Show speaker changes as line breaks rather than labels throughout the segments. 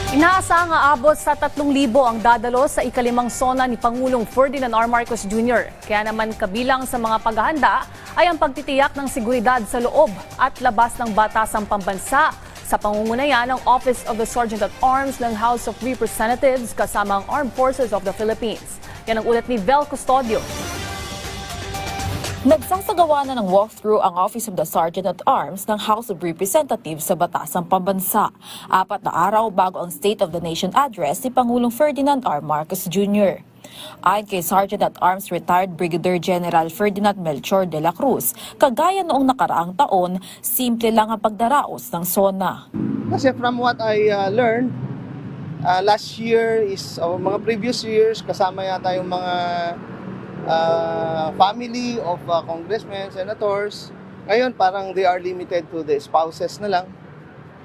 Inaasahang aabot sa 3,000 ang dadalo sa ikalimang sona ni Pangulong Ferdinand R. Marcos Jr. Kaya naman kabilang sa mga paghahanda ay ang pagtitiyak ng seguridad sa loob at labas ng batasang pambansa sa pangunguna ng Office of the Sergeant at Arms ng House of Representatives kasama ang Armed Forces of the Philippines. Yan ang ulat ni Vel Custodio.
Nagsasagawa na ng walkthrough ang Office of the Sergeant at Arms ng House of Representatives sa Batasang Pambansa. 4 na araw bago ang State of the Nation address ni Pangulong Ferdinand R. Marcos Jr. Ayon kay Sergeant at Arms Retired Brigadier General Ferdinand Melchor de la Cruz, kagaya noong nakaraang taon, simple lang ang pagdaraos ng SONA.
Kasi from what I learned, last year mga previous years, kasama yata yung mga family of congressmen, senators. Ngayon parang they are limited to the spouses na lang.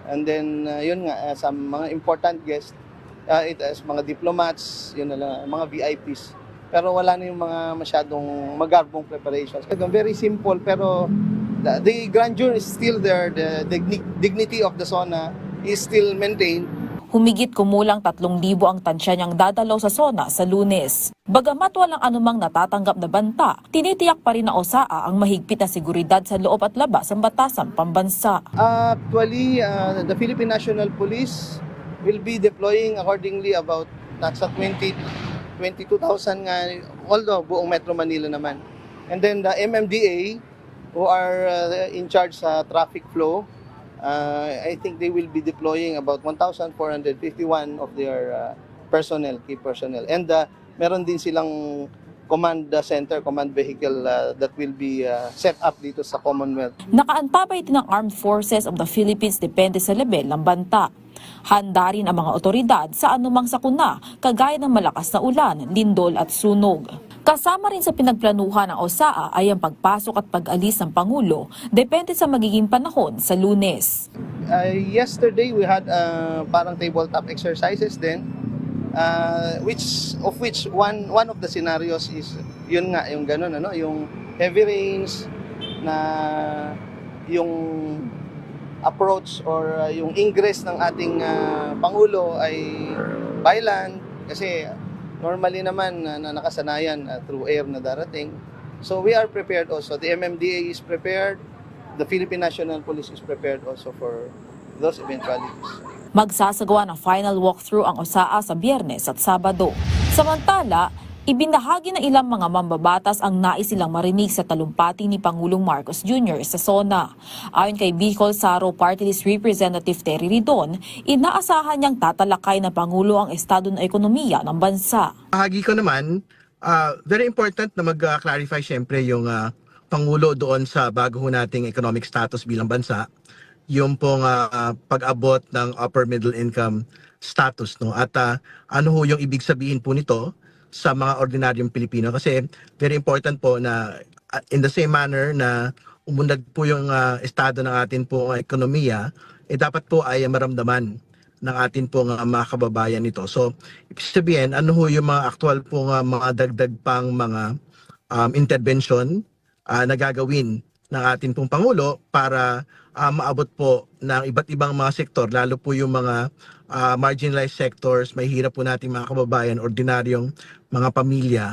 And then yun nga, sa mga important guests, it as mga diplomats, yun na lang, mga VIPs. Pero wala na yung mga masyadong magarbong preparations. Very simple, pero the grandeur is still there. The dignity of the SONA is still maintained.
Humigit kumulang 3,000 ang tansya niyang dadalaw sa SONA sa Lunes. Bagamat walang anumang natatanggap na banta, tinitiyak pa rin na OSAA ang mahigpit na seguridad sa loob at labas ng batasang pambansa.
Actually, the Philippine National Police will be deploying accordingly about nasa 22,000 nga, although buong Metro Manila naman. And then the MMDA, who are in charge sa traffic flow, I think they will be deploying about 1,451 of their key personnel. And meron din silang command center, command vehicle that will be set up dito sa Commonwealth.
Nakaantabay din ng Armed Forces of the Philippines depende sa level ng banta. Handa rin ang mga otoridad sa anumang sakuna, kagaya ng malakas na ulan, lindol at sunog. Kasama rin sa pinagplanuhan ng OSAA ay ang pagpasok at pag-alis ng Pangulo, depende sa magiging panahon sa Lunes.
Yesterday we had parang tabletop exercises din, which one of the scenarios is yun nga, yung ganun, yung heavy rains, na yung approach or yung ingress ng ating Pangulo ay by land, kasi normally naman na nakasanayan through air na darating. So we are prepared also. The MMDA is prepared. The Philippine National Police is prepared also for those eventualities.
Magsasagawa ng final walkthrough ang OSAA sa Biyernes at Sabado. Samantala, ibinahagi ng ilang mga mambabatas ang nais silang marinig sa talumpati ni Pangulong Marcos Jr. sa SONA. Ayon kay Bicol Saro Party List Representative Terry Ridon, inaasahan niyang tatalakay ng Pangulo ang estado ng ekonomiya ng bansa.
Bahagi ko naman, very important na mag-clarify siyempre yung Pangulo doon sa bago nating economic status bilang bansa, yung pong pag-abot ng upper middle income status, no? At ano ho yung ibig sabihin po nito sa mga ordinaryong Pilipino, kasi very important po na in the same manner na umunlad po yung estado ng atin po ekonomiya, dapat po ay maramdaman ng atin po mga kababayan nito. So, ibig sabihin, ano ho yung mga actual po mga dagdag pang mga intervention na gagawin ng atin pong Pangulo para maabot po ng iba't ibang mga sektor, lalo po yung mga marginalized sectors, may hirap po natin mga kababayan, ordinaryong mga pamilya,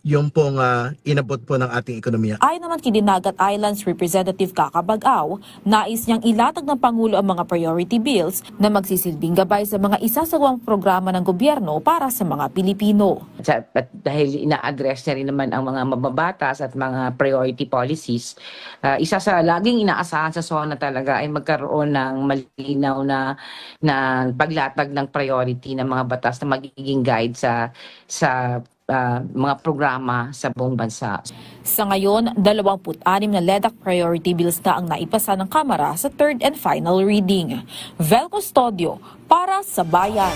yung pong inabot po ng ating ekonomiya.
Ayon naman kay Dinagat Islands Representative Kaka Bag-aw, nais niyang ilatag ng Pangulo ang mga priority bills na magsisilbing gabay sa mga isasagawang programa ng gobyerno para sa mga Pilipino.
At dahil ina-address na rin naman ang mga mababatas at mga priority policies, isa sa laging inaasahan sa SONA talaga ay magkaroon ng malinaw na paglatag ng priority ng mga batas na magiging guide sa mga programa sa buong bansa.
Sa ngayon, 26 na LEDAC priority bills na ang naipasa ng Kamara sa third and final reading. Vel Custodio para sa Bayan.